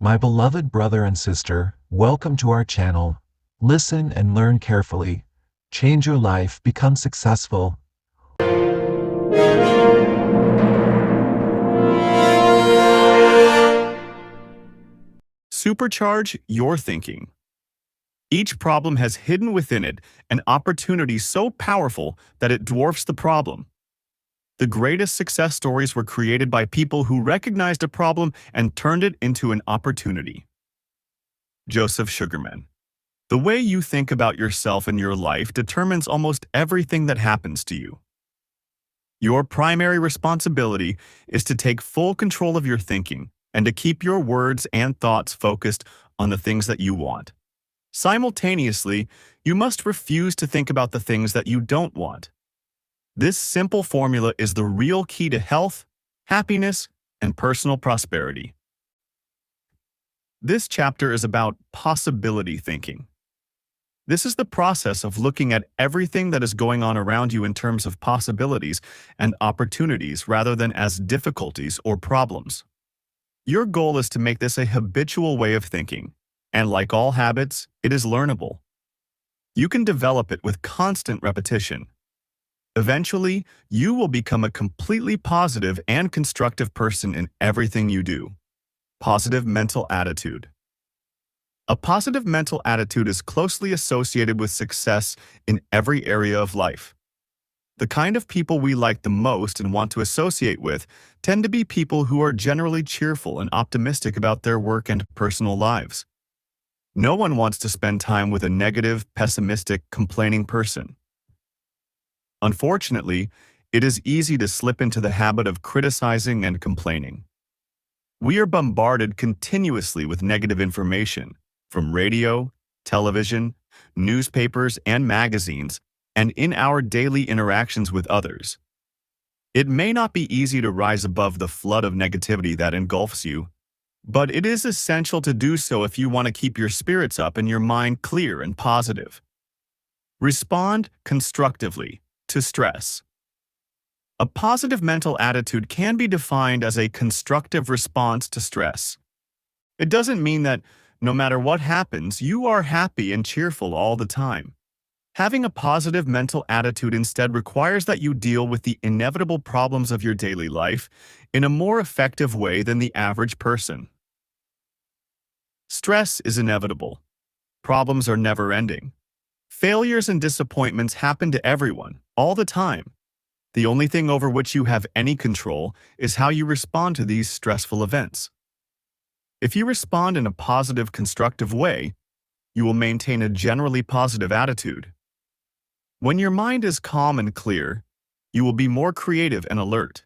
My beloved brother and sister, welcome to our channel. Listen and learn carefully. Change your life, become successful. Supercharge your thinking. Each problem has hidden within it an opportunity so powerful that it dwarfs the problem. The greatest success stories were created by people who recognized a problem and turned it into an opportunity. Joseph Sugarman. The way you think about yourself and your life determines almost everything that happens to you. Your primary responsibility is to take full control of your thinking and to keep your words and thoughts focused on the things that you want. Simultaneously, you must refuse to think about the things that you don't want. This simple formula is the real key to health, happiness, and personal prosperity. This chapter is about possibility thinking. This is the process of looking at everything that is going on around you in terms of possibilities and opportunities rather than as difficulties or problems. Your goal is to make this a habitual way of thinking, and like all habits, it is learnable. You can develop it with constant repetition. Eventually, you will become a completely positive and constructive person in everything you do. Positive mental attitude. A positive mental attitude is closely associated with success in every area of life. The kind of people we like the most and want to associate with tend to be people who are generally cheerful and optimistic about their work and personal lives. No one wants to spend time with a negative, pessimistic, complaining person. Unfortunately, it is easy to slip into the habit of criticizing and complaining. We are bombarded continuously with negative information from radio, television, newspapers, and magazines, and in our daily interactions with others. It may not be easy to rise above the flood of negativity that engulfs you, but it is essential to do so if you want to keep your spirits up and your mind clear and positive. Respond constructively to stress. A positive mental attitude can be defined as a constructive response to stress. It doesn't mean that no matter what happens, you are happy and cheerful all the time. Having a positive mental attitude instead requires that you deal with the inevitable problems of your daily life in a more effective way than the average person. Stress is inevitable. Problems are never-ending. Failures and disappointments happen to everyone, all the time. The only thing over which you have any control is how you respond to these stressful events. If you respond in a positive, constructive way, you will maintain a generally positive attitude. When your mind is calm and clear, you will be more creative and alert.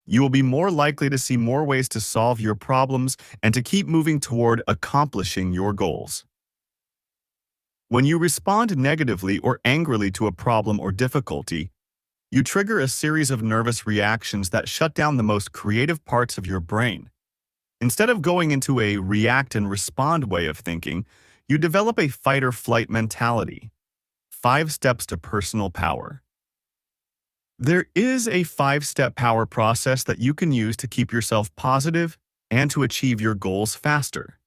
You will be more likely to see more ways to solve your problems and to keep moving toward accomplishing your goals. When you respond negatively or angrily to a problem or difficulty, you trigger a series of nervous reactions that shut down the most creative parts of your brain. Instead of going into a react and respond way of thinking, you develop a fight-or-flight mentality. 5 steps to personal power. There is a 5-step power process that you can use to keep yourself positive and to achieve your goals faster.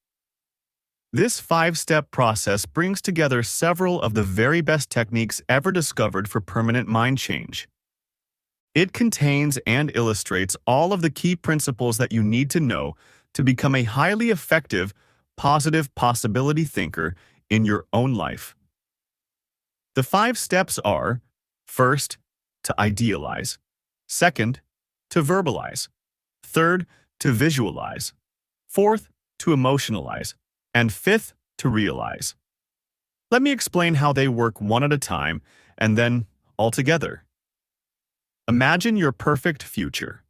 This 5-step process brings together several of the very best techniques ever discovered for permanent mind change. It contains and illustrates all of the key principles that you need to know to become a highly effective, positive possibility thinker in your own life. The 5 steps are: first, to idealize; second, to verbalize; third, to visualize; fourth, to emotionalize; and fifth, to realize. Let me explain how they work one at a time and then all together. Imagine your perfect future.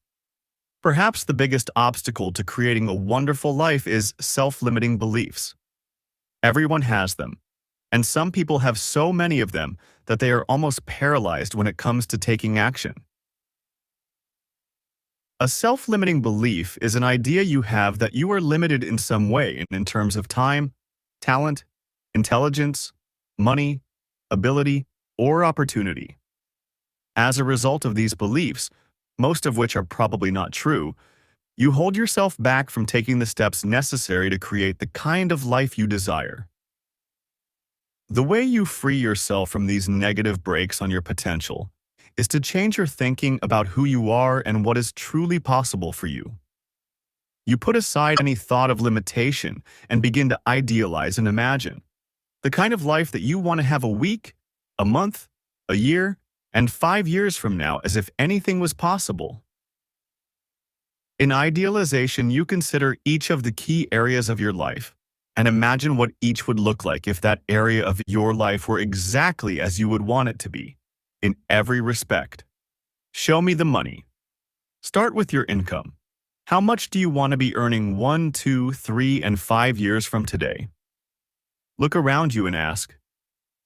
Perhaps the biggest obstacle to creating a wonderful life is self-limiting beliefs. Everyone has them, and some people have so many of them that they are almost paralyzed when it comes to taking action. A self-limiting belief is an idea you have that you are limited in some way in terms of time, talent, intelligence, money, ability, or opportunity. As a result of these beliefs, most of which are probably not true, You hold yourself back from taking the steps necessary to create the kind of life you desire. The way you free yourself from these negative brakes on your potential is to change your thinking about who you are and what is truly possible for you. You put aside any thought of limitation and begin to idealize and imagine the kind of life that you want to have a week, a month, a year, and 5 years from now, as if anything was possible. In idealization, you consider each of the key areas of your life and imagine what each would look like if that area of your life were exactly as you would want it to be, in every respect. Show me the money. Start with your income. How much do you want to be earning 1, 2, 3, and 5 years from today? Look around you and ask,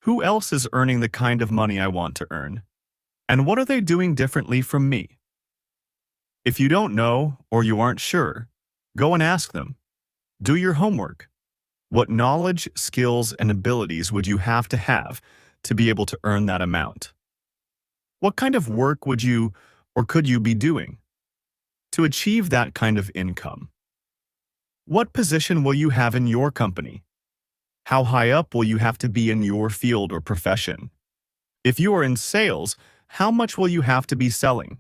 who else is earning the kind of money I want to earn? And what are they doing differently from me? If you don't know or you aren't sure, go and ask them. Do your homework. What knowledge, skills, and abilities would you have to be able to earn that amount? What kind of work would you or could you be doing to achieve that kind of income? What position will you have in your company? How high up will you have to be in your field or profession? If you are in sales, how much will you have to be selling?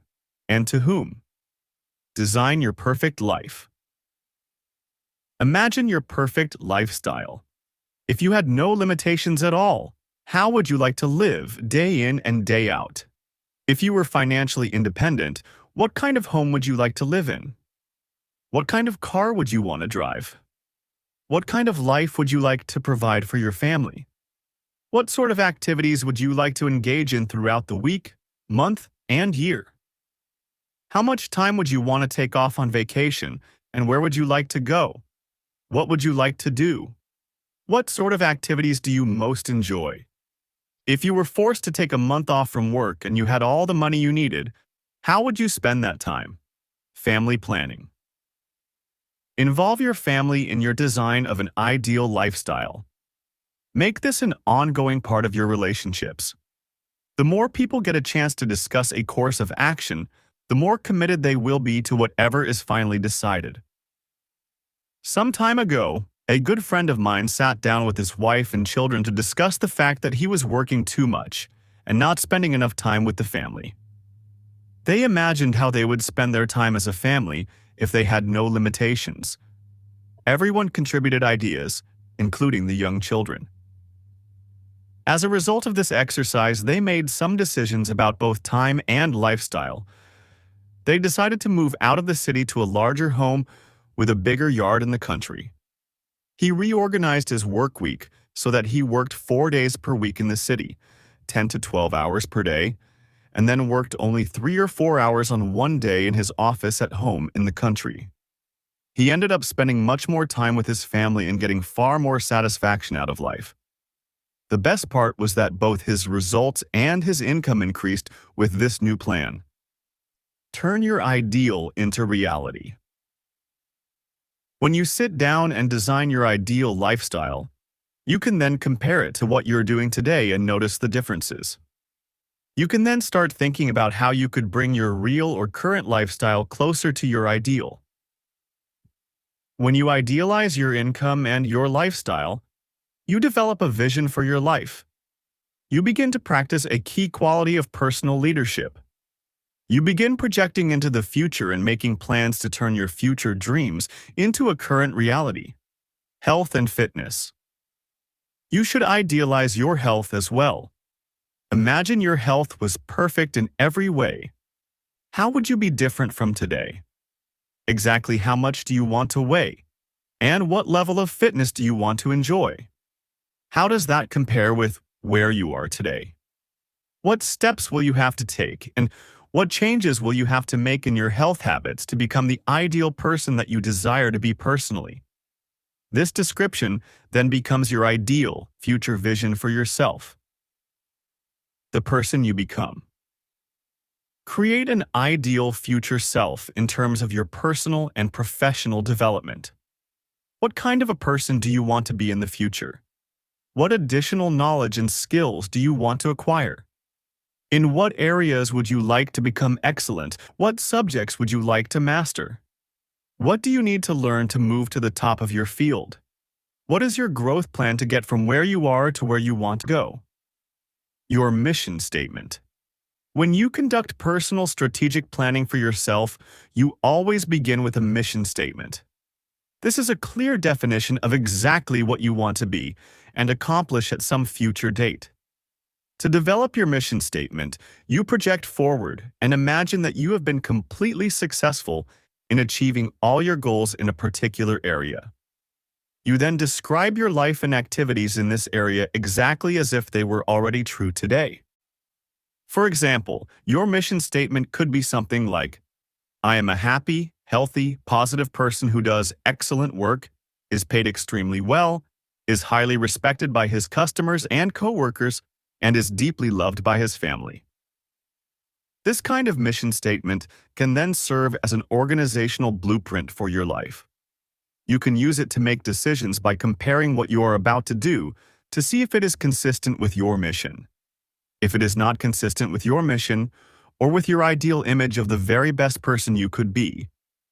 And to whom? Design your perfect life. Imagine your perfect lifestyle. If you had no limitations at all, how would you like to live day in and day out? If you were financially independent, what kind of home would you like to live in? What kind of car would you want to drive? What kind of life would you like to provide for your family? What sort of activities would you like to engage in throughout the week, month, and year? How much time would you want to take off on vacation, and where would you like to go? What would you like to do? What sort of activities do you most enjoy? If you were forced to take a month off from work and you had all the money you needed, how would you spend that time? Family planning. Involve your family in your design of an ideal lifestyle. Make this an ongoing part of your relationships. The more people get a chance to discuss a course of action, the more committed they will be to whatever is finally decided. Some time ago, a good friend of mine sat down with his wife and children to discuss the fact that he was working too much and not spending enough time with the family. They imagined how they would spend their time as a family if they had no limitations. Everyone contributed ideas, including the young children. As a result of this exercise, they made some decisions about both time and lifestyle. They decided to move out of the city to a larger home with a bigger yard in the country. He reorganized his work week so that he worked 4 days per week in the city, 10 to 12 hours per day, and then worked only 3 or 4 hours on one day in his office at home in the country. He ended up spending much more time with his family and getting far more satisfaction out of life. The best part was that both his results and his income increased with this new plan. Turn your ideal into reality. When you sit down and design your ideal lifestyle, you can then compare it to what you're doing today and notice the differences. You can then start thinking about how you could bring your real or current lifestyle closer to your ideal. When you idealize your income and your lifestyle, you develop a vision for your life. You begin to practice a key quality of personal leadership. You begin projecting into the future and making plans to turn your future dreams into a current reality. Health and fitness. You should idealize your health as well. Imagine your health was perfect in every way. How would you be different from today? Exactly how much do you want to weigh? And what level of fitness do you want to enjoy? How does that compare with where you are today? What steps will you have to take, and what changes will you have to make in your health habits to become the ideal person that you desire to be personally? This description then becomes your ideal future vision for yourself. The person you become. Create an ideal future self in terms of your personal and professional development. What kind of a person do you want to be in the future? What additional knowledge and skills do you want to acquire? In what areas would you like to become excellent? What subjects would you like to master? What do you need to learn to move to the top of your field? What is your growth plan to get from where you are to where you want to go? Your mission statement. When you conduct personal strategic planning for yourself, you always begin with a mission statement. This is a clear definition of exactly what you want to be and accomplish at some future date. To develop your mission statement, you project forward and imagine that you have been completely successful in achieving all your goals in a particular area. You then describe your life and activities in this area exactly as if they were already true today. For example, your mission statement could be something like, I am a happy, healthy, positive person who does excellent work, is paid extremely well, is highly respected by his customers and coworkers, and is deeply loved by his family. This kind of mission statement can then serve as an organizational blueprint for your life. You can use it to make decisions by comparing what you are about to do to see if it is consistent with your mission. If it is not consistent with your mission or with your ideal image of the very best person you could be,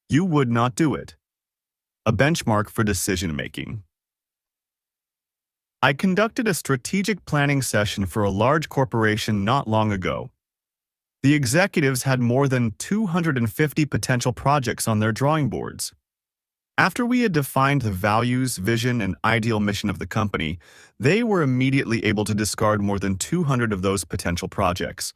you would not do it. A benchmark for decision-making. I conducted a strategic planning session for a large corporation not long ago. The executives had more than 250 potential projects on their drawing boards. After we had defined the values, vision, and ideal mission of the company, they were immediately able to discard more than 200 of those potential projects.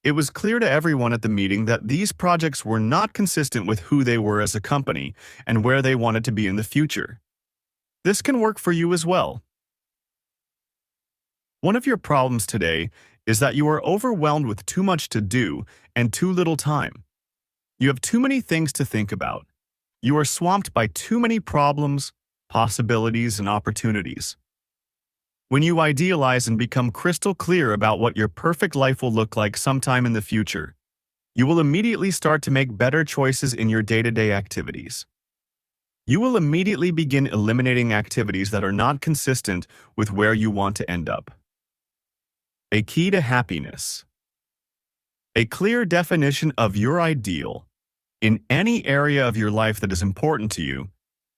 It was clear to everyone at the meeting that these projects were not consistent with who they were as a company and where they wanted to be in the future. This can work for you as well. One of your problems today is that you are overwhelmed with too much to do and too little time. You have too many things to think about. You are swamped by too many problems, possibilities, and opportunities. When you idealize and become crystal clear about what your perfect life will look like sometime in the future, you will immediately start to make better choices in your day-to-day activities. You will immediately begin eliminating activities that are not consistent with where you want to end up. A key to happiness. A clear definition of your ideal in any area of your life that is important to you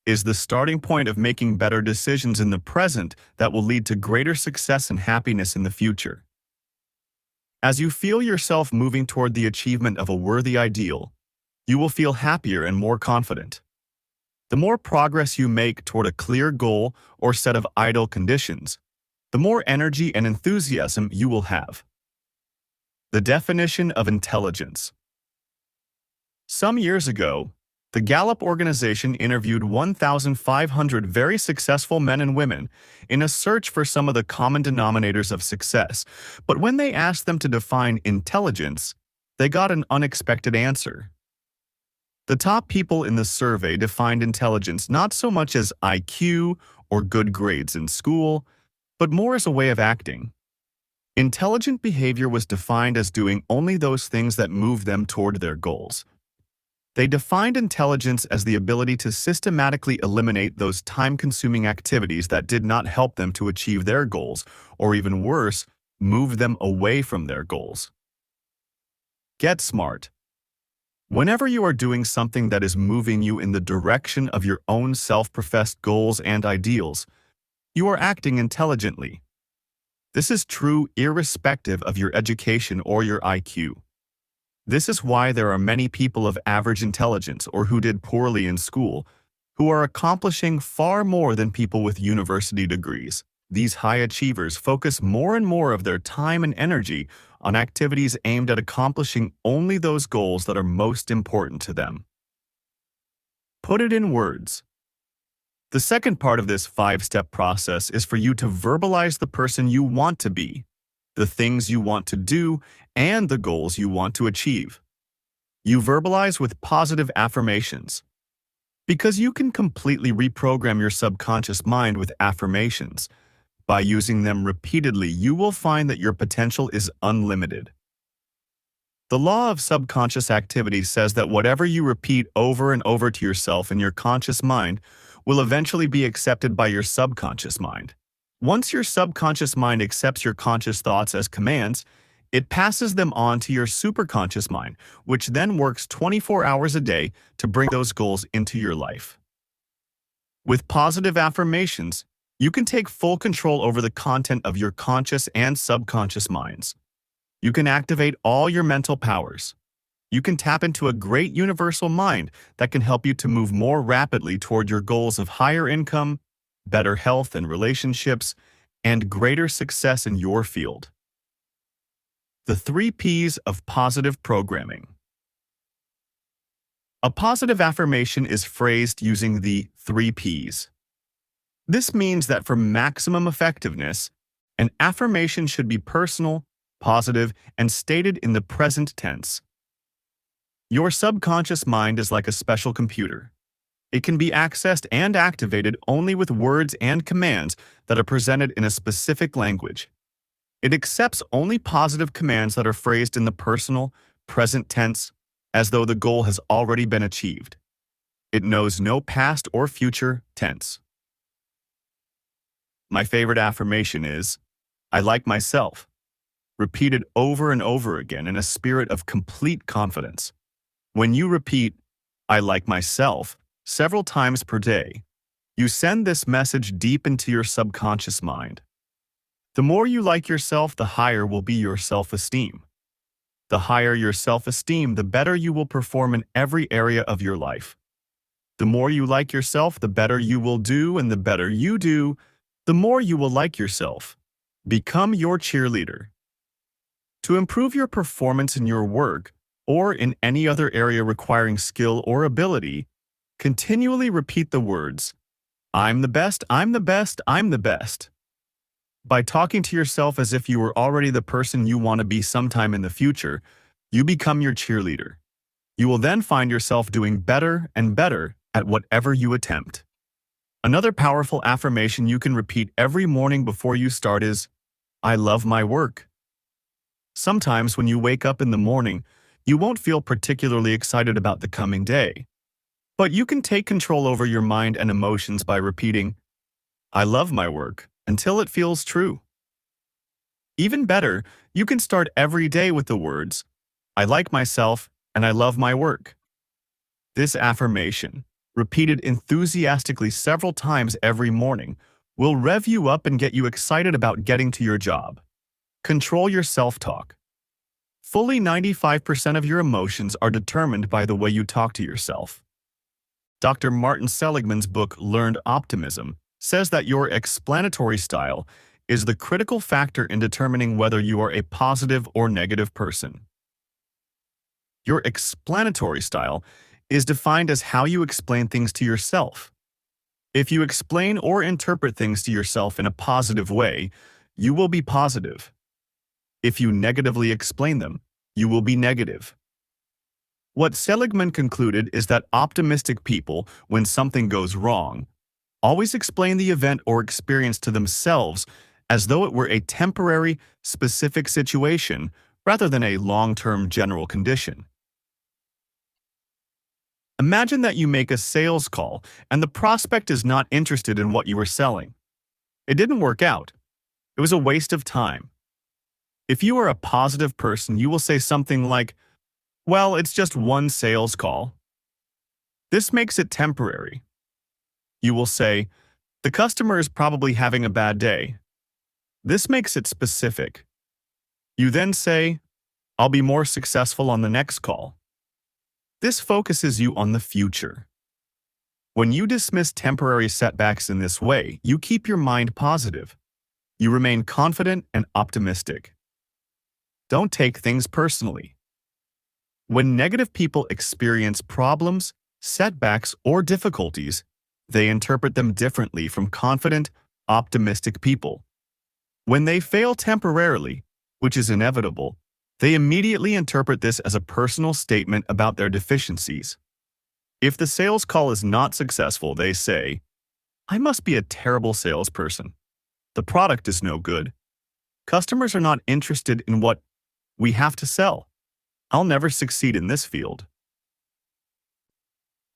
is the starting point of making better decisions in the present that will lead to greater success and happiness in the future. As you feel yourself moving toward the achievement of a worthy ideal, you will feel happier and more confident. The more progress you make toward a clear goal or set of ideal conditions, the more energy and enthusiasm you will have. The definition of intelligence. Some years ago, the Gallup organization interviewed 1,500 very successful men and women in a search for some of the common denominators of success, but when they asked them to define intelligence, they got an unexpected answer. The top people in the survey defined intelligence not so much as IQ or good grades in school, but more as a way of acting. Intelligent behavior was defined as doing only those things that move them toward their goals. They defined intelligence as the ability to systematically eliminate those time-consuming activities that did not help them to achieve their goals, or even worse, move them away from their goals. Get smart. Whenever you are doing something that is moving you in the direction of your own self-professed goals and ideals, you are acting intelligently. This is true irrespective of your education or your IQ. This is why there are many people of average intelligence or who did poorly in school who are accomplishing far more than people with university degrees. These high achievers focus more and more of their time and energy on activities aimed at accomplishing only those goals that are most important to them. Put it in words. The second part of this 5-step process is for you to verbalize the person you want to be, the things you want to do, and the goals you want to achieve. You verbalize with positive affirmations. Because you can completely reprogram your subconscious mind with affirmations. By using them repeatedly, you will find that your potential is unlimited. The law of subconscious activity says that whatever you repeat over and over to yourself in your conscious mind will eventually be accepted by your subconscious mind. Once your subconscious mind accepts your conscious thoughts as commands, It passes them on to your superconscious mind, which then works 24 hours a day to bring those goals into your life. With positive affirmations, you can take full control over the content of your conscious and subconscious minds. You can activate all your mental powers. You can tap into a great universal mind that can help you to move more rapidly toward your goals of higher income, better health and relationships, and greater success in your field. The 3 Ps of positive programming. A positive affirmation is phrased using the 3 Ps. This means that for maximum effectiveness, an affirmation should be personal, positive, and stated in the present tense. Your subconscious mind is like a special computer. It can be accessed and activated only with words and commands that are presented in a specific language. It accepts only positive commands that are phrased in the personal, present tense, as though the goal has already been achieved. It knows no past or future tense. My favorite affirmation is, "I like myself," repeated over and over again in a spirit of complete confidence. When you repeat, "I like myself," several times per day, you send this message deep into your subconscious mind. The more you like yourself, the higher will be your self-esteem. The higher your self-esteem, the better you will perform in every area of your life. The more you like yourself, the better you will do, and the better you do, the more you will like yourself. Become your cheerleader. To improve your performance in your work or in any other area requiring skill or ability, continually repeat the words, "I'm the best, I'm the best, I'm the best." By talking to yourself as if you were already the person you want to be sometime in the future, you become your cheerleader. You will then find yourself doing better and better at whatever you attempt. Another powerful affirmation you can repeat every morning before you start is, "I love my work." Sometimes when you wake up in the morning, you won't feel particularly excited about the coming day. But you can take control over your mind and emotions by repeating, "I love my work," until it feels true. Even better, you can start every day with the words, "I like myself and I love my work." This affirmation, repeated enthusiastically several times every morning, will rev you up and get you excited about getting to your job. Control your self-talk. Fully 95% of your emotions are determined by the way you talk to yourself. Dr. Martin Seligman's book, Learned Optimism, says that your explanatory style is the critical factor in determining whether you are a positive or negative person. Your explanatory style is defined as how you explain things to yourself. If you explain or interpret things to yourself in a positive way, you will be positive. If you negatively explain them, you will be negative. What Seligman concluded is that optimistic people, when something goes wrong, always explain the event or experience to themselves as though it were a temporary, specific situation rather than a long-term general condition. Imagine that you make a sales call and the prospect is not interested in what you were selling. It didn't work out. It was a waste of time. If you are a positive person, you will say something like, "Well, it's just one sales call." This makes it temporary. You will say, "The customer is probably having a bad day." This makes it specific. You then say, "I'll be more successful on the next call." This focuses you on the future. When you dismiss temporary setbacks in this way, you keep your mind positive. You remain confident and optimistic. Don't take things personally. When negative people experience problems, setbacks, or difficulties, they interpret them differently from confident, optimistic people. When they fail temporarily, which is inevitable, they immediately interpret this as a personal statement about their deficiencies. If the sales call is not successful, they say, "I must be a terrible salesperson. The product is no good. Customers are not interested in what we have to sell. I'll never succeed in this field."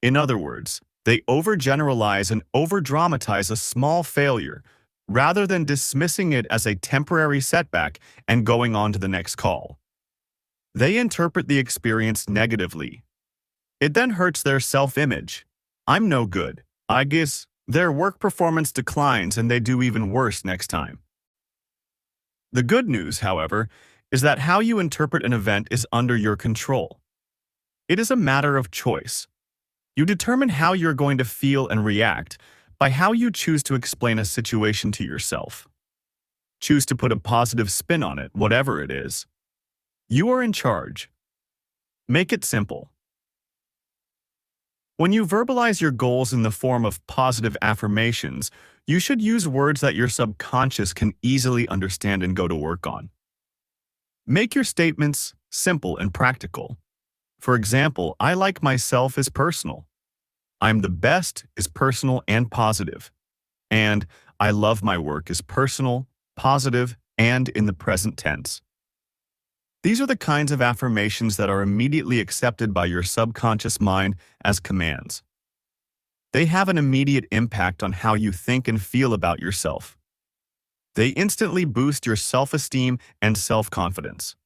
In other words, they overgeneralize and overdramatize a small failure rather than dismissing it as a temporary setback and going on to the next call. They interpret the experience negatively. It then hurts their self-image. I'm no good. I guess their work performance declines and they do even worse next time. The good news, however, is that how you interpret an event is under your control. It is a matter of choice. You determine how you're going to feel and react by how you choose to explain a situation to yourself. Choose to put a positive spin on it, whatever it is. You are in charge. Make it simple. When you verbalize your goals in the form of positive affirmations, you should use words that your subconscious can easily understand and go to work on. Make your statements simple and practical. For example, I like myself is personal. I'm the best is personal and positive. And I love my work is personal, positive, and in the present tense. These are the kinds of affirmations that are immediately accepted by your subconscious mind as commands. They have an immediate impact on how you think and feel about yourself. They instantly boost your self-esteem and self-confidence.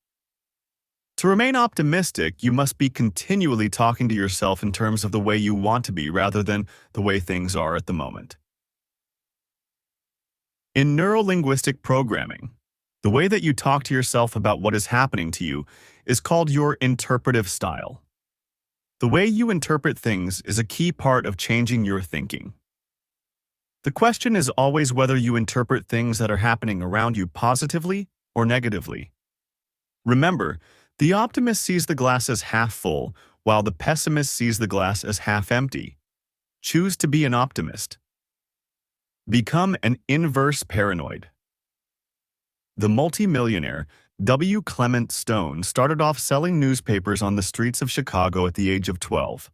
To remain optimistic, you must be continually talking to yourself in terms of the way you want to be rather than the way things are at the moment. In neurolinguistic programming, the way that you talk to yourself about what is happening to you is called your interpretive style. The way you interpret things is a key part of changing your thinking. The question is always whether you interpret things that are happening around you positively or negatively. Remember, the optimist sees the glass as half full, while the pessimist sees the glass as half empty. Choose to be an optimist. Become an inverse paranoid. The multimillionaire W. Clement Stone started off selling newspapers on the streets of Chicago at the age of 12.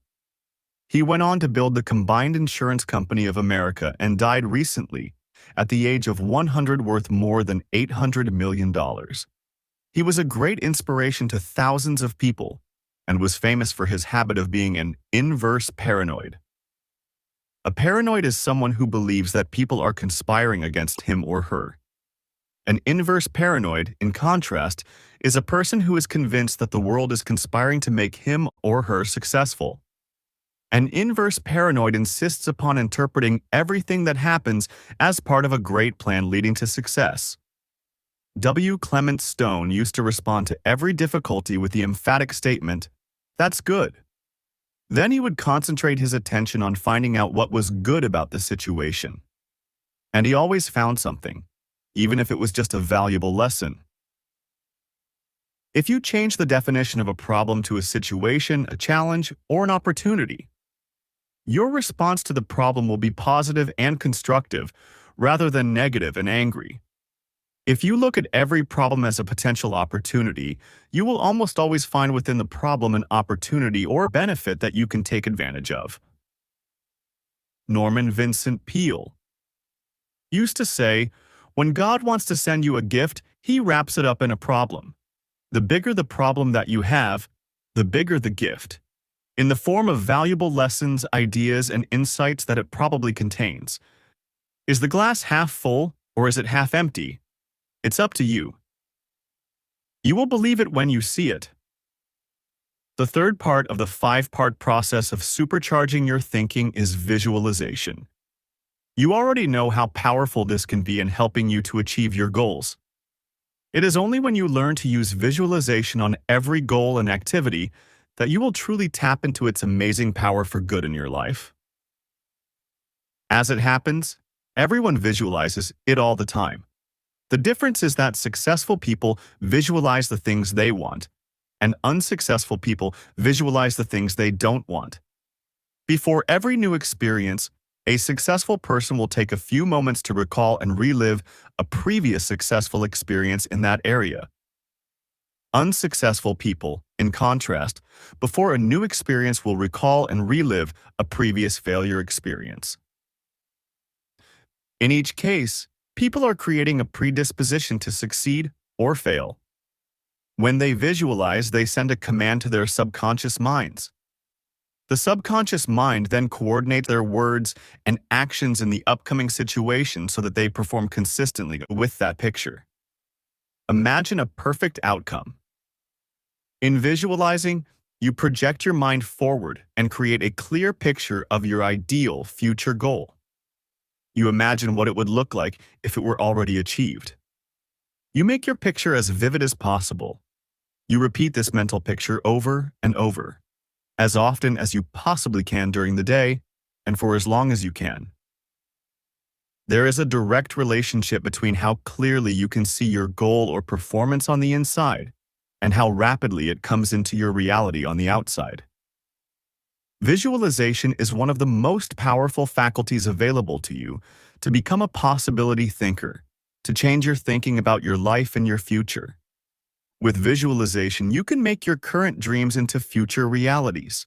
He went on to build the Combined Insurance Company of America and died recently, at the age of 100, worth more than $800 million. He was a great inspiration to thousands of people and was famous for his habit of being an inverse paranoid. A paranoid is someone who believes that people are conspiring against him or her. An inverse paranoid, in contrast, is a person who is convinced that the world is conspiring to make him or her successful. An inverse paranoid insists upon interpreting everything that happens as part of a great plan leading to success. W. Clement Stone used to respond to every difficulty with the emphatic statement, "That's good." Then he would concentrate his attention on finding out what was good about the situation. And he always found something, even if it was just a valuable lesson. If you change the definition of a problem to a situation, a challenge, or an opportunity, your response to the problem will be positive and constructive rather than negative and angry. If you look at every problem as a potential opportunity, you will almost always find within the problem an opportunity or benefit that you can take advantage of. Norman Vincent Peale used to say, "When God wants to send you a gift, He wraps it up in a problem. The bigger the problem that you have, the bigger the gift, in the form of valuable lessons, ideas, and insights that it probably contains. Is the glass half full or is it half empty? It's up to you. You will believe it when you see it." The third part of the 5-part process of supercharging your thinking is visualization. You already know how powerful this can be in helping you to achieve your goals. It is only when you learn to use visualization on every goal and activity that you will truly tap into its amazing power for good in your life. As it happens, everyone visualizes it all the time. The difference is that successful people visualize the things they want, and unsuccessful people visualize the things they don't want. Before every new experience, a successful person will take a few moments to recall and relive a previous successful experience in that area. Unsuccessful people, in contrast, before a new experience will recall and relive a previous failure experience. In each case, people are creating a predisposition to succeed or fail. When they visualize, they send a command to their subconscious minds. The subconscious mind then coordinates their words and actions in the upcoming situation so that they perform consistently with that picture. Imagine a perfect outcome. In visualizing, you project your mind forward and create a clear picture of your ideal future goal. You imagine what it would look like if it were already achieved. You make your picture as vivid as possible. You repeat this mental picture over and over, as often as you possibly can during the day, and for as long as you can. There is a direct relationship between how clearly you can see your goal or performance on the inside and how rapidly it comes into your reality on the outside. Visualization is one of the most powerful faculties available to you to become a possibility thinker, to change your thinking about your life and your future. With visualization, you can make your current dreams into future realities.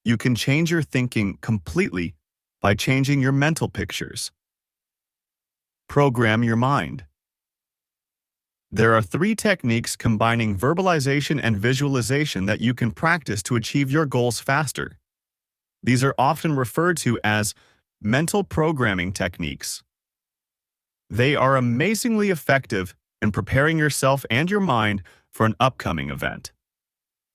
You can change your thinking completely by changing your mental pictures. Program your mind. There are 3 techniques combining verbalization and visualization that you can practice to achieve your goals faster. These are often referred to as mental programming techniques. They are amazingly effective in preparing yourself and your mind for an upcoming event.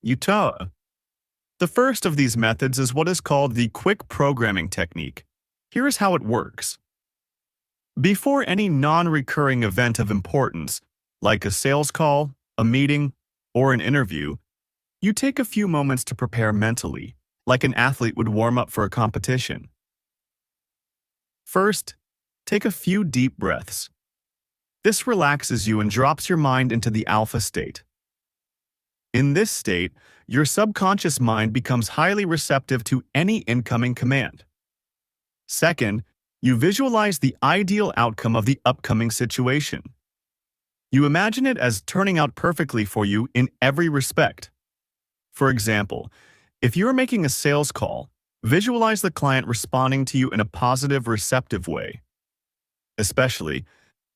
The first of these methods is what is called the quick programming technique. Here is how it works. Before any non-recurring event of importance, like a sales call, a meeting, or an interview, you take a few moments to prepare mentally, like an athlete would warm up for a competition. First, take a few deep breaths. This relaxes you and drops your mind into the alpha state. In this state, your subconscious mind becomes highly receptive to any incoming command. Second, you visualize the ideal outcome of the upcoming situation. You imagine it as turning out perfectly for you in every respect. For example, if you are making a sales call, visualize the client responding to you in a positive, receptive way. Especially,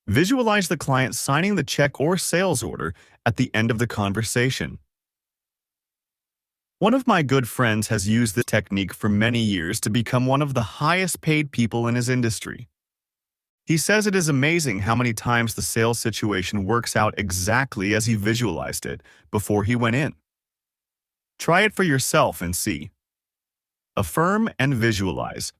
visualize the client signing the check or sales order at the end of the conversation. One of my good friends has used this technique for many years to become one of the highest paid people in his industry. He says it is amazing how many times the sales situation works out exactly as he visualized it before he went in. Try it for yourself and see. Affirm and visualize.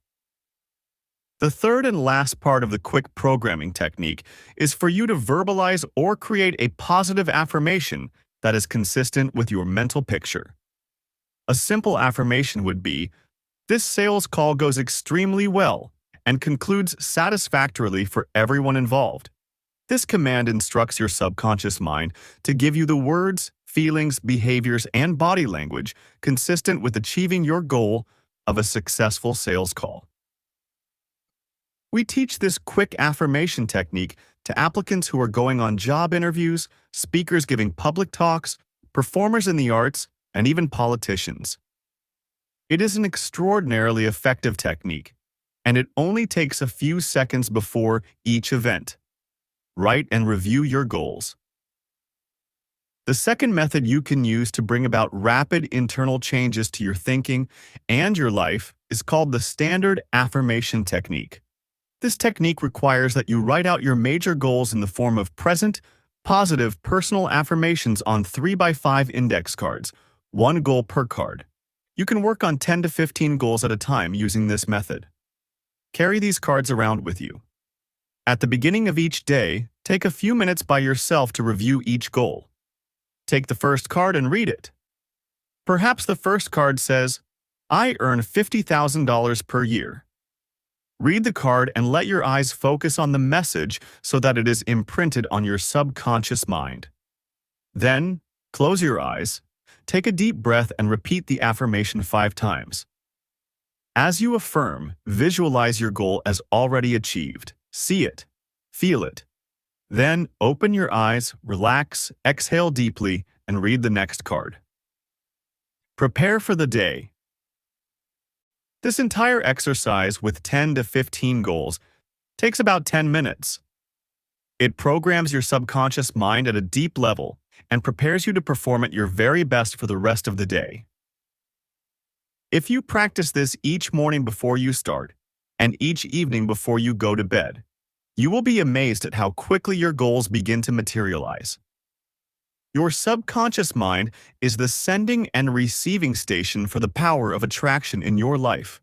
The third and last part of the quick programming technique is for you to verbalize or create a positive affirmation that is consistent with your mental picture. A simple affirmation would be, "This sales call goes extremely well and concludes satisfactorily for everyone involved." This command instructs your subconscious mind to give you the words, feelings, behaviors, and body language consistent with achieving your goal of a successful sales call. We teach this quick affirmation technique to applicants who are going on job interviews, speakers giving public talks, performers in the arts, and even politicians. It is an extraordinarily effective technique, and it only takes a few seconds before each event. Write and review your goals. The second method you can use to bring about rapid internal changes to your thinking and your life is called the standard affirmation technique. This technique requires that you write out your major goals in the form of present, positive personal affirmations on 3x5 index cards, 1 goal per card. You can work on 10 to 15 goals at a time using this method. Carry these cards around with you. At the beginning of each day, take a few minutes by yourself to review each goal. Take the first card and read it. Perhaps the first card says, "I earn $50,000 per year." Read the card and let your eyes focus on the message so that it is imprinted on your subconscious mind. Then, close your eyes, take a deep breath and repeat the affirmation 5 times. As you affirm, visualize your goal as already achieved. See it, feel it. Then, open your eyes, relax, exhale deeply, and read the next card. Prepare for the day. This entire exercise with 10 to 15 goals takes about 10 minutes. It programs your subconscious mind at a deep level and prepares you to perform at your very best for the rest of the day. If you practice this each morning before you start, and each evening before you go to bed, you will be amazed at how quickly your goals begin to materialize. Your subconscious mind is the sending and receiving station for the power of attraction in your life.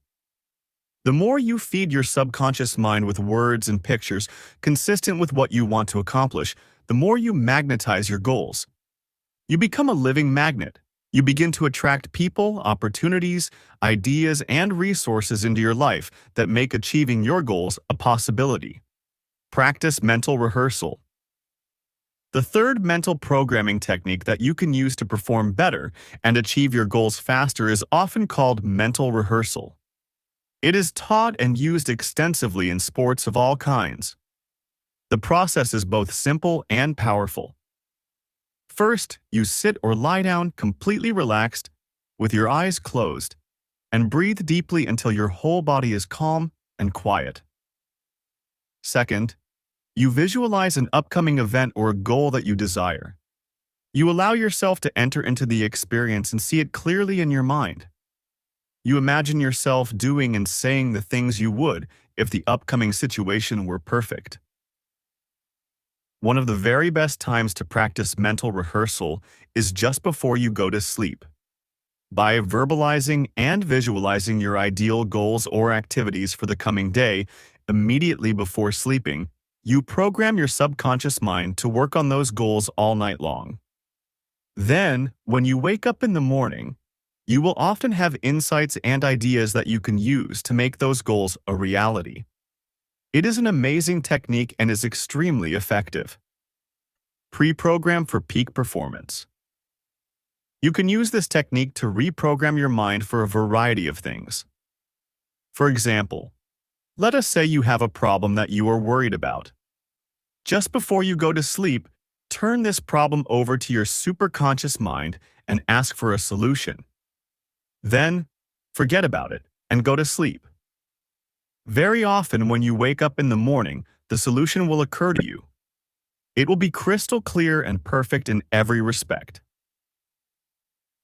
The more you feed your subconscious mind with words and pictures consistent with what you want to accomplish, the more you magnetize your goals. You become a living magnet. You begin to attract people, opportunities, ideas, and resources into your life that make achieving your goals a possibility. Practice mental rehearsal. The third mental programming technique that you can use to perform better and achieve your goals faster is often called mental rehearsal. It is taught and used extensively in sports of all kinds. The process is both simple and powerful. First, you sit or lie down completely relaxed, with your eyes closed, and breathe deeply until your whole body is calm and quiet. Second, you visualize an upcoming event or a goal that you desire. You allow yourself to enter into the experience and see it clearly in your mind. You imagine yourself doing and saying the things you would if the upcoming situation were perfect. One of the very best times to practice mental rehearsal is just before you go to sleep. By verbalizing and visualizing your ideal goals or activities for the coming day immediately before sleeping, you program your subconscious mind to work on those goals all night long. Then, when you wake up in the morning, you will often have insights and ideas that you can use to make those goals a reality. It is an amazing technique and is extremely effective. Pre-program for peak performance. You can use this technique to reprogram your mind for a variety of things. For example, let us say you have a problem that you are worried about. Just before you go to sleep, turn this problem over to your superconscious mind and ask for a solution. Then, forget about it and go to sleep. Very often when you wake up in the morning, the solution will occur to you. It will be crystal clear and perfect in every respect.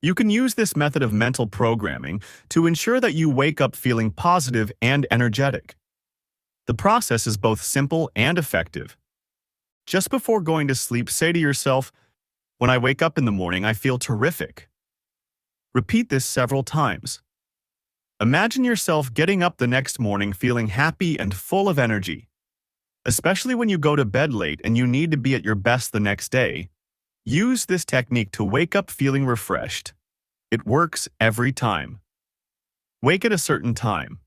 You can use this method of mental programming to ensure that you wake up feeling positive and energetic. The process is both simple and effective. Just before going to sleep, say to yourself, "When I wake up in the morning, I feel terrific." Repeat this several times. Imagine yourself getting up the next morning feeling happy and full of energy. Especially when you go to bed late and you need to be at your best the next day, use this technique to wake up feeling refreshed. It works every time. Wake at a certain time.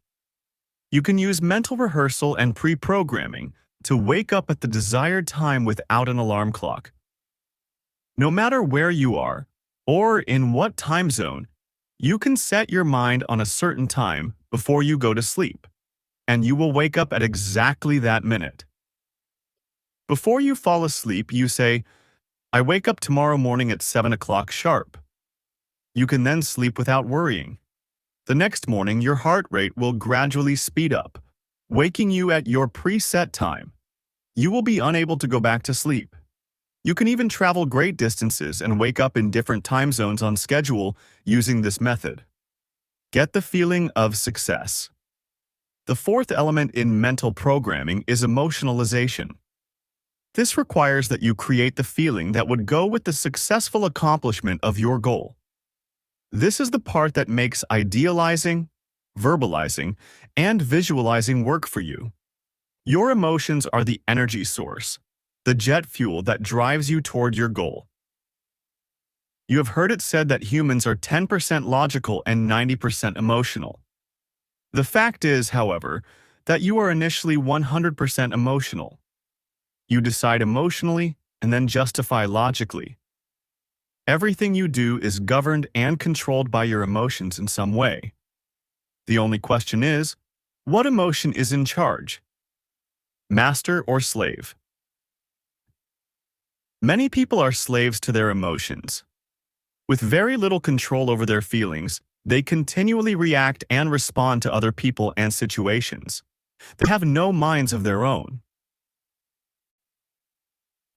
You can use mental rehearsal and pre-programming to wake up at the desired time without an alarm clock. No matter where you are, or in what time zone, you can set your mind on a certain time before you go to sleep, and you will wake up at exactly that minute. Before you fall asleep, you say, "I wake up tomorrow morning at 7 o'clock sharp." You can then sleep without worrying. The next morning, your heart rate will gradually speed up, waking you at your preset time. You will be unable to go back to sleep. You can even travel great distances and wake up in different time zones on schedule using this method. Get the feeling of success. The fourth element in mental programming is emotionalization. This requires that you create the feeling that would go with the successful accomplishment of your goal. This is the part that makes idealizing, verbalizing, and visualizing work for you. Your emotions are the energy source, the jet fuel that drives you toward your goal. You have heard it said that humans are 10% logical and 90% emotional. The fact is, however, that you are initially 100% emotional. You decide emotionally and then justify logically. Everything you do is governed and controlled by your emotions in some way. The only question is, what emotion is in charge? Master or slave? Many people are slaves to their emotions. With very little control over their feelings, they continually react and respond to other people and situations. They have no minds of their own.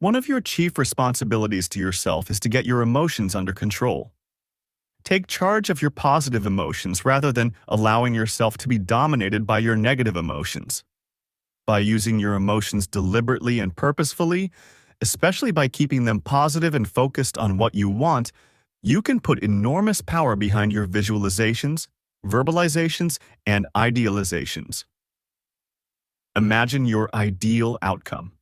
One of your chief responsibilities to yourself is to get your emotions under control. Take charge of your positive emotions rather than allowing yourself to be dominated by your negative emotions. By using your emotions deliberately and purposefully, especially by keeping them positive and focused on what you want, you can put enormous power behind your visualizations, verbalizations, and idealizations. Imagine your ideal outcome.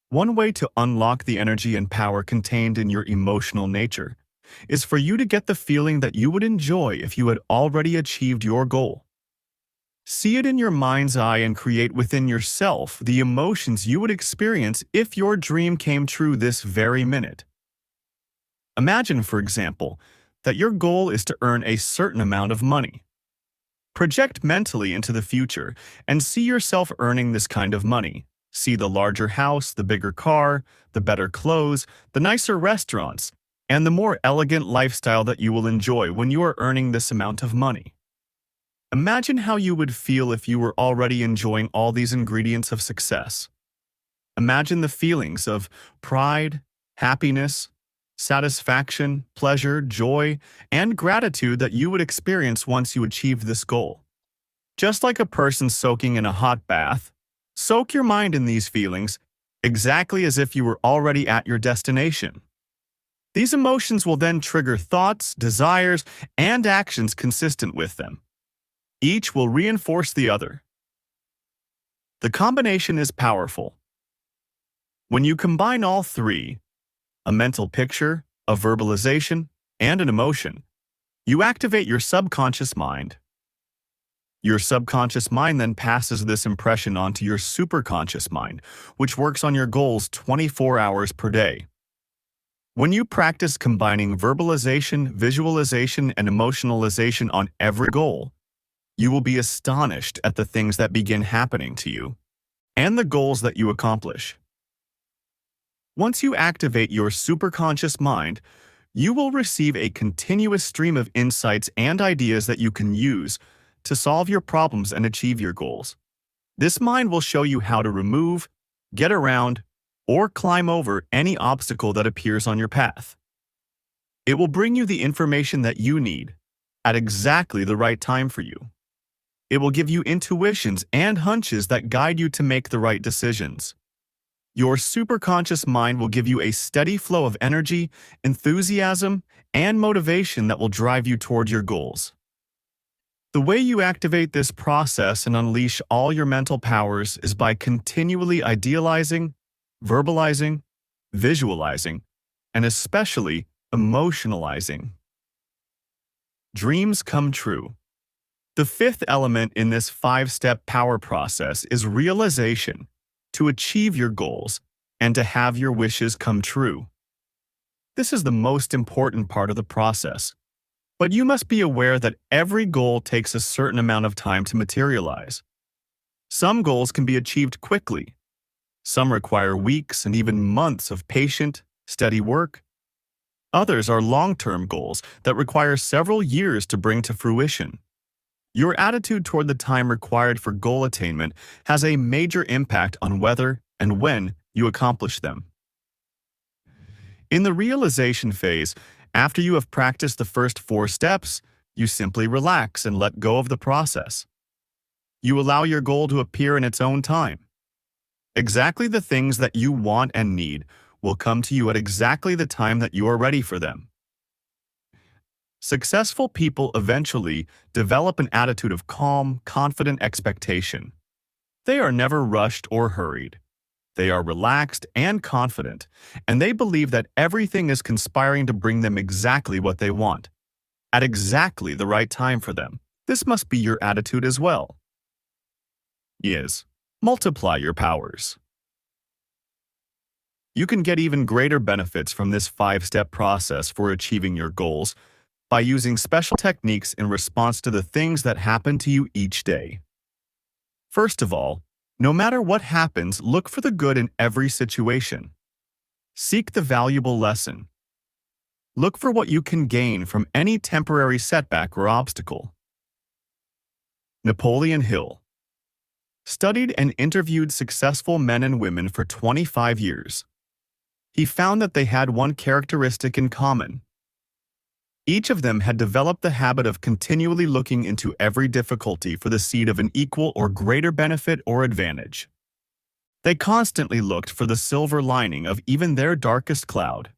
One way to unlock the energy and power contained in your emotional nature is for you to get the feeling that you would enjoy if you had already achieved your goal. See it in your mind's eye and create within yourself the emotions you would experience if your dream came true this very minute. Imagine, for example, that your goal is to earn a certain amount of money. Project mentally into the future and see yourself earning this kind of money. See the larger house, the bigger car, the better clothes, the nicer restaurants, and the more elegant lifestyle that you will enjoy when you are earning this amount of money. Imagine how you would feel if you were already enjoying all these ingredients of success. Imagine the feelings of pride, happiness, satisfaction, pleasure, joy, and gratitude that you would experience once you achieved this goal. Just like a person soaking in a hot bath, soak your mind in these feelings exactly as if you were already at your destination. These emotions will then trigger thoughts, desires, and actions consistent with them. Each will reinforce the other. The combination is powerful. When you combine all three, a mental picture, a verbalization, and an emotion, you activate your subconscious mind. Your subconscious mind then passes this impression onto your superconscious mind, which works on your goals 24 hours per day. When you practice combining verbalization, visualization, and emotionalization on every goal, you will be astonished at the things that begin happening to you and the goals that you accomplish. Once you activate your superconscious mind, you will receive a continuous stream of insights and ideas that you can use to solve your problems and achieve your goals. This mind will show you how to remove, get around, or climb over any obstacle that appears on your path. It will bring you the information that you need at exactly the right time for you. It will give you intuitions and hunches that guide you to make the right decisions. Your superconscious mind will give you a steady flow of energy, enthusiasm, and motivation that will drive you toward your goals. The way you activate this process and unleash all your mental powers is by continually idealizing, verbalizing, visualizing, and especially emotionalizing. Dreams come true. The fifth element in this 5-step power process is realization, to achieve your goals and to have your wishes come true. This is the most important part of the process. But you must be aware that every goal takes a certain amount of time to materialize. Some goals can be achieved quickly. Some require weeks and even months of patient, steady work. Others are long-term goals that require several years to bring to fruition. Your attitude toward the time required for goal attainment has a major impact on whether and when you accomplish them. In the realization phase, after you have practiced the first 4 steps, you simply relax and let go of the process. You allow your goal to appear in its own time. Exactly the things that you want and need will come to you at exactly the time that you are ready for them. Successful people eventually develop an attitude of calm, confident expectation. They are never rushed or hurried. They are relaxed and confident, and they believe that everything is conspiring to bring them exactly what they want, at exactly the right time for them. This must be your attitude as well. Yes, multiply your powers. You can get even greater benefits from this 5-step process for achieving your goals by using special techniques in response to the things that happen to you each day. First of all, no matter what happens, look for the good in every situation. Seek the valuable lesson. Look for what you can gain from any temporary setback or obstacle. Napoleon Hill studied and interviewed successful men and women for 25 years. He found that they had one characteristic in common. Each of them had developed the habit of continually looking into every difficulty for the seed of an equal or greater benefit or advantage. They constantly looked for the silver lining of even their darkest cloud.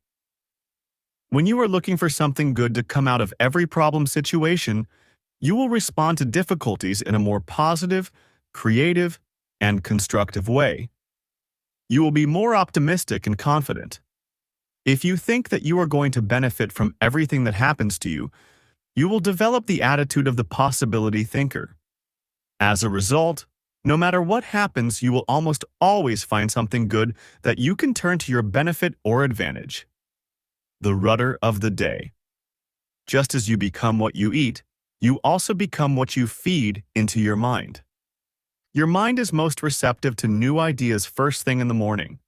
When you are looking for something good to come out of every problem situation, you will respond to difficulties in a more positive, creative, and constructive way. You will be more optimistic and confident. If you think that you are going to benefit from everything that happens to you, you will develop the attitude of the possibility thinker. As a result, no matter what happens, you will almost always find something good that you can turn to your benefit or advantage. The rudder of the day. Just as you become what you eat, you also become what you feed into your mind. Your mind is most receptive to new ideas first thing in the morning.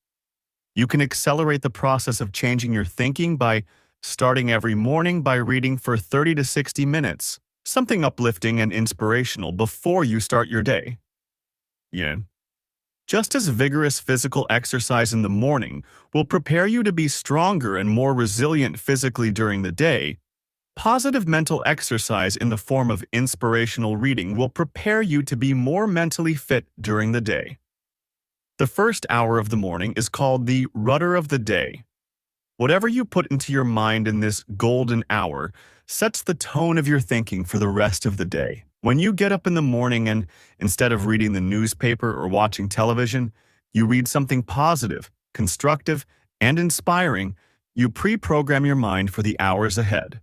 You can accelerate the process of changing your thinking by starting every morning by reading for 30 to 60 minutes, something uplifting and inspirational before you start your day. Just as vigorous physical exercise in the morning will prepare you to be stronger and more resilient physically during the day, positive mental exercise in the form of inspirational reading will prepare you to be more mentally fit during the day. The first hour of the morning is called the rudder of the day. Whatever you put into your mind in this golden hour sets the tone of your thinking for the rest of the day. When you get up in the morning and, instead of reading the newspaper or watching television, you read something positive, constructive, and inspiring, you pre-program your mind for the hours ahead.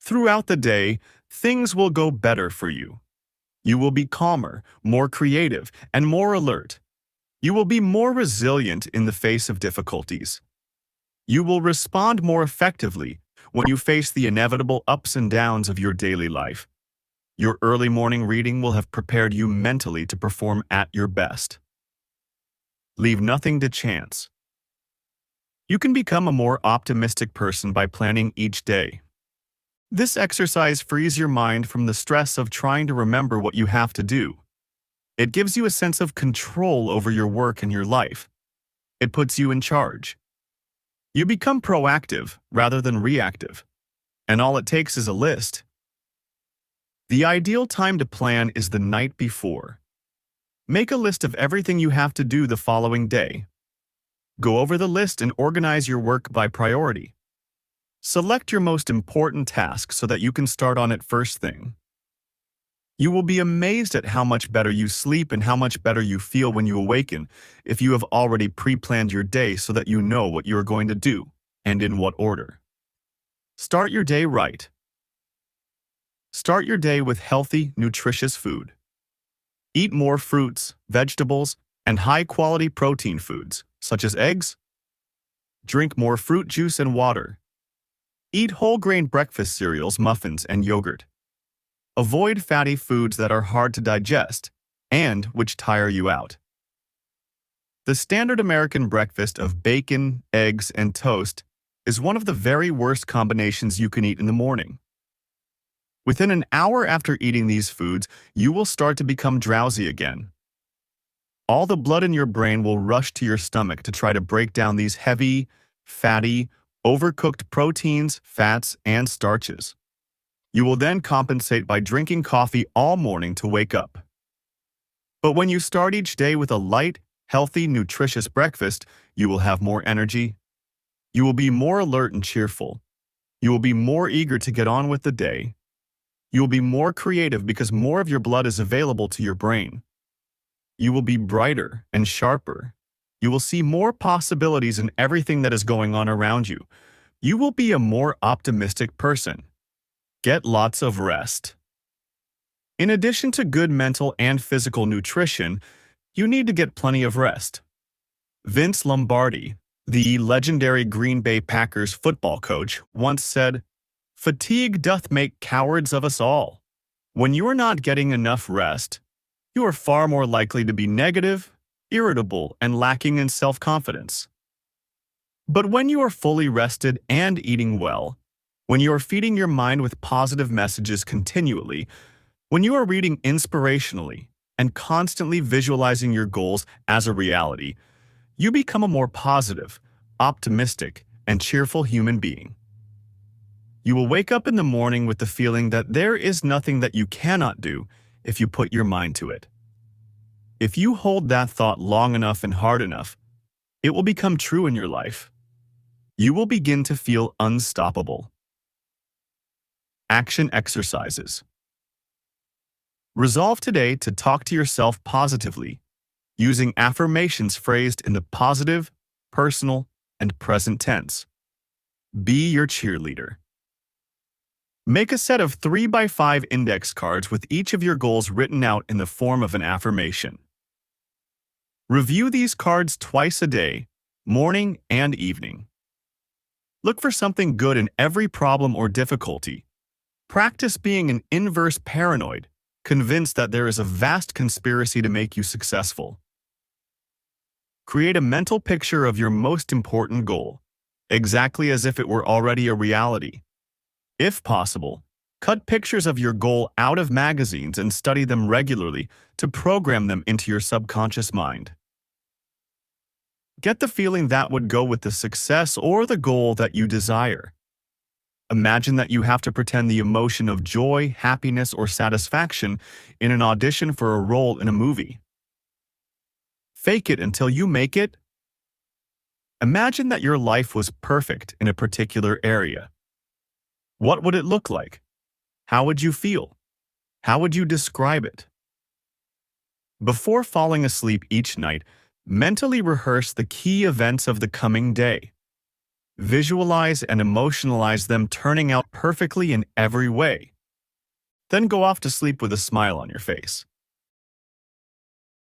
Throughout the day, things will go better for you. You will be calmer, more creative, and more alert. You will be more resilient in the face of difficulties. You will respond more effectively when you face the inevitable ups and downs of your daily life. Your early morning reading will have prepared you mentally to perform at your best. Leave nothing to chance. You can become a more optimistic person by planning each day. This exercise frees your mind from the stress of trying to remember what you have to do. It gives you a sense of control over your work and your life. It puts you in charge. You become proactive rather than reactive, and all it takes is a list. The ideal time to plan is the night before. Make a list of everything you have to do the following day. Go over the list and organize your work by priority. Select your most important task so that you can start on it first thing. You will be amazed at how much better you sleep and how much better you feel when you awaken if you have already pre-planned your day so that you know what you are going to do and in what order. Start your day right. Start your day with healthy, nutritious food. Eat more fruits, vegetables, and high-quality protein foods, such as eggs. Drink more fruit juice and water. Eat whole-grain breakfast cereals, muffins, and yogurt. Avoid fatty foods that are hard to digest and which tire you out. The standard American breakfast of bacon, eggs, and toast is one of the very worst combinations you can eat in the morning. Within an hour after eating these foods, you will start to become drowsy again. All the blood in your brain will rush to your stomach to try to break down these heavy, fatty, overcooked proteins, fats, and starches. You will then compensate by drinking coffee all morning to wake up. But when you start each day with a light, healthy, nutritious breakfast, you will have more energy. You will be more alert and cheerful. You will be more eager to get on with the day. You will be more creative because more of your blood is available to your brain. You will be brighter and sharper. You will see more possibilities in everything that is going on around you. You will be a more optimistic person. Get lots of rest. In addition to good mental and physical nutrition, you need to get plenty of rest. Vince Lombardi, the legendary Green Bay Packers football coach, once said, "Fatigue doth make cowards of us all." When you are not getting enough rest, you are far more likely to be negative, irritable, and lacking in self-confidence. But when you are fully rested and eating well, when you are feeding your mind with positive messages continually, when you are reading inspirationally and constantly visualizing your goals as a reality, you become a more positive, optimistic, and cheerful human being. You will wake up in the morning with the feeling that there is nothing that you cannot do if you put your mind to it. If you hold that thought long enough and hard enough, it will become true in your life. You will begin to feel unstoppable. Action exercises. Resolve today to talk to yourself positively, using affirmations phrased in the positive, personal, and present tense. Be your cheerleader. Make a set of 3x5 index cards with each of your goals written out in the form of an affirmation. Review these cards twice a day, morning and evening. Look for something good in every problem or difficulty. Practice being an inverse paranoid, convinced that there is a vast conspiracy to make you successful. Create a mental picture of your most important goal, exactly as if it were already a reality. If possible, cut pictures of your goal out of magazines and study them regularly to program them into your subconscious mind. Get the feeling that would go with the success or the goal that you desire. Imagine that you have to pretend the emotion of joy, happiness, or satisfaction in an audition for a role in a movie. Fake it until you make it. Imagine that your life was perfect in a particular area. What would it look like? How would you feel? How would you describe it? Before falling asleep each night, mentally rehearse the key events of the coming day. Visualize and emotionalize them turning out perfectly in every way. Then go off to sleep with a smile on your face.